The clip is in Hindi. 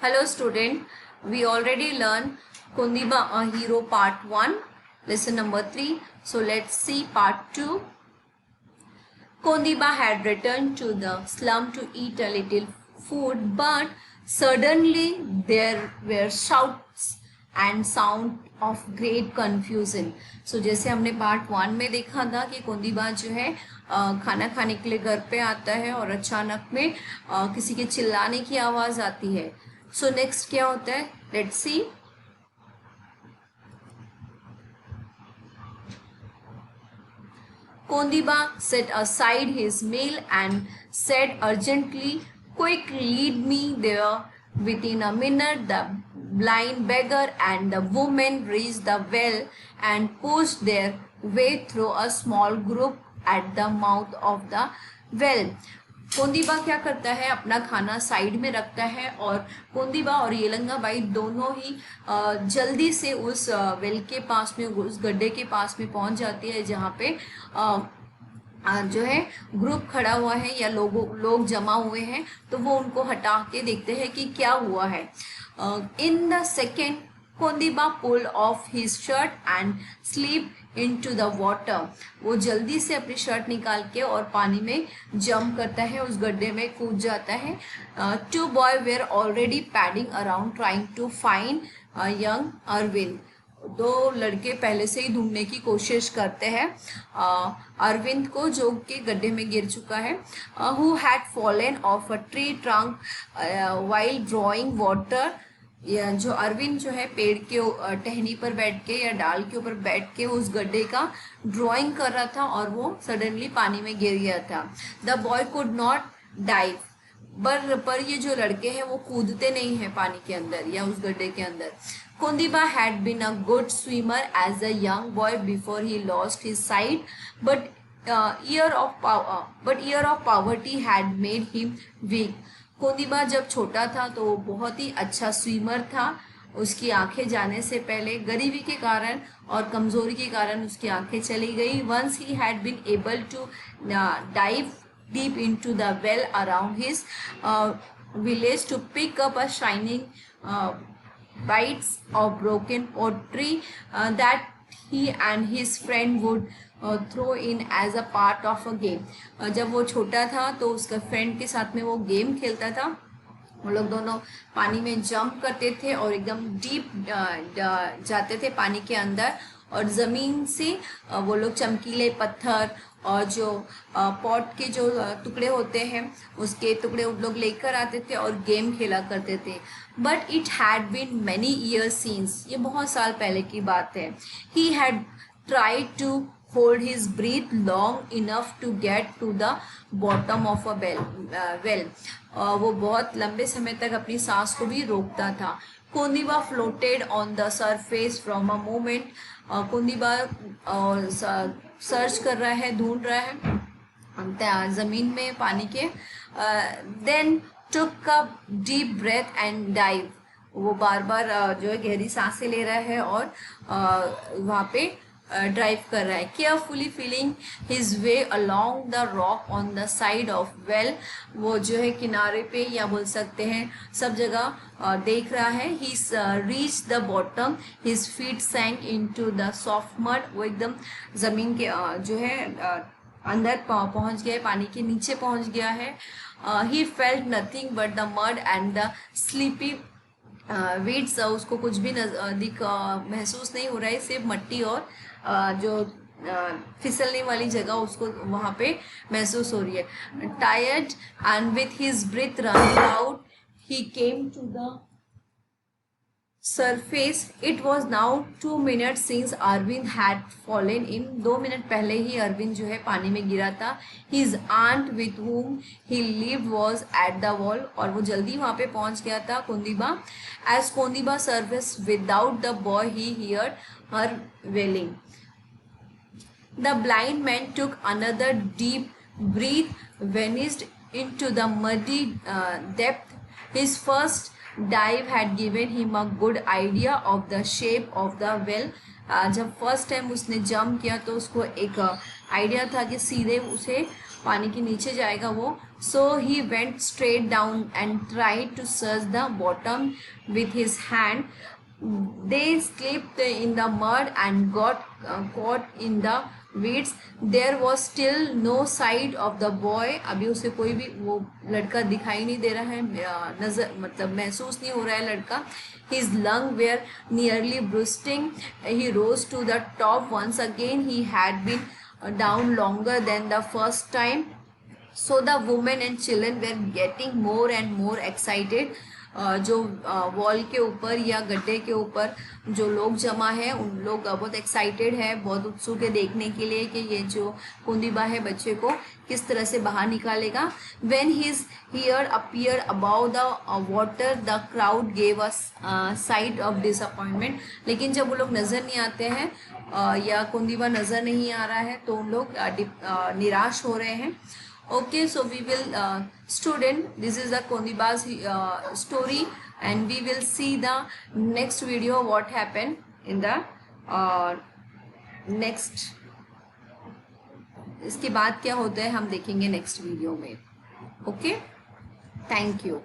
Hello student, we already learned Kundiba a Hero part 1, lesson number 3. So let's see part 2. Kundiba had returned to the slum to eat a little food, but suddenly there were shouts and sound of great confusion. So जैसे हमने पार्ट 1 में देखा था कि कुंदीबा जो है खाना खाने के लिए घर पे आता है और अचानक में किसी के चिल्लाने की आवाज़ आती है. सो नेक्स्ट क्या होता है, let's see. Kondiba set aside his meal and said urgently, "Quick, lead me there." Within a minute, the blind beggar and the woman reached the well and pushed their way through a small group at the mouth of the well. कोंदीबा क्या करता है, अपना खाना साइड में रखता है और कोंदीबा और येलंगा बाई दोनों ही जल्दी से उस वेल के पास में, उस गड्ढे के पास में पहुंच जाती है जहाँ पे जो है ग्रुप खड़ा हुआ है या लोग जमा हुए हैं. तो वो उनको हटा के देखते हैं कि क्या हुआ है. In the second Kondiba pull off his shirt and sleep into the water. वो जल्दी से अपनी शर्ट निकाल के और पानी में जंप करता है, उस गड्ढे में कूद जाता है. Two boys were already padding around trying to find young Arvind. दो लड़के पहले से ही ढूंढने की कोशिश करते हैं अरविंद को, जो कि गड्ढे में गिर चुका है. Who had fallen off a tree trunk while drawing water. या जो अरविंद जो है पेड़ के टहनी पर बैठ के या डाल के ऊपर बैठ के उस गड्ढे का ड्राइंग कर रहा था और वो सडनली पानी में गिर गया था. The boy could not dive. पर ये जो लड़के हैं वो कूदते नहीं हैं पानी के अंदर या उस गड्ढे के अंदर. Kondiba had been a good swimmer as a young boy before he lost his sight, but year of poverty had made him weak. कोंदीबा जब छोटा था तो वो बहुत ही अच्छा स्विमर था. उसकी आंखें जाने से पहले गरीबी के कारण और कमज़ोरी के कारण उसकी आंखें चली गई. Once he had been able to dive deep into the well around his village to pick up a shining bites of broken pottery that he and his friend would throw in as a part of a game. जब वो छोटा था तो उसका फ्रेंड के साथ में वो गेम खेलता था. वो लोग दोनों पानी में जंप करते थे और एकदम डीप जाते थे पानी के अंदर, और ज़मीन से वो लोग चमकीले पत्थर और जो पॉट के जो टुकड़े होते हैं उसके टुकड़े उन लोग लेकर आते थे और गेम खेला करते थे. But it had been many years since. ये बहुत साल पहले की बात है. He had tried to hold his breath long enough to get to the bottom of a well. वो बहुत लंबे समय तक अपनी सांस को भी रोकता था. Kondiba floated on the surface from a moment. Kondiba search कर रहा है, ढूंढ रहा है ज़मीन में पानी के. Then took a deep breath and dive. वो बार बार जो है गहरी सांसें ले रहा है और वहाँ पे ड्राइव कर रहा है. Carefully feeling his way along the rock on the side of well. वो जो है किनारे पे या बोल सकते हैं सब जगह देख रहा है. He reach the bottom. His feet sank into the soft mud. वो एकदम ज़मीन के जो है अंदर पहुंच गया है, पानी के नीचे पहुंच गया है. He felt nothing but the mud and the sleepy weeds. उसको कुछ भी महसूस नहीं हो रहा है, सिर्फ मट्टी और जो फिसलने वाली जगह उसको वहाँ पे महसूस हो रही है. Tired and with his breath running out he came to the surface. It was now 2 minutes since Arvind had fallen in. 2 minute पहले ही अरविंद जो है पानी में गिरा था. His aunt with whom he lived was at the wall. और वो जल्दी वहाँ पे पहुँच गया था Kondiba. As Kondiba surfaced without the boy he heard her wailing. The blind man took another deep breath, vanished into the muddy depth. His first dive had given him a good idea of the shape of the well. जब फर्स्ट टाइम उसने जंप किया तो उसको एक आइडिया था कि सीधे उसे पानी के नीचे जाएगा वो, So he went straight down and tried to search the bottom with his hand. They slipped in the mud and got caught in the weeds. There was still no sight of the boy. अभी उसे कोई भी वो लड़का दिखाई नहीं दे रहा है, नजर मतलब महसूस नहीं हो रहा है लड़का. His lungs were nearly bursting. He rose to the top once again. He had been down longer than the first time. So the women and children were getting more and more excited. जो वॉल के ऊपर या गड्ढे के ऊपर जो लोग जमा है उन लोग बहुत एक्साइटेड है, बहुत उत्सुक है देखने के लिए कि ये जो कुंदीबा है बच्चे को किस तरह से बाहर निकालेगा. When his head appeared above the water, the crowd gave a sight of disappointment. लेकिन जब वो लोग नज़र नहीं आते हैं या कुंदीबा नज़र नहीं आ रहा है तो उन लोग निराश हो रहे हैं. Okay, so we will student, this is the Kondiba's story, and we will see the next video what happened in the next. इसके बाद क्या होता है हम देखेंगे नेक्स्ट वीडियो में. Okay, thank you.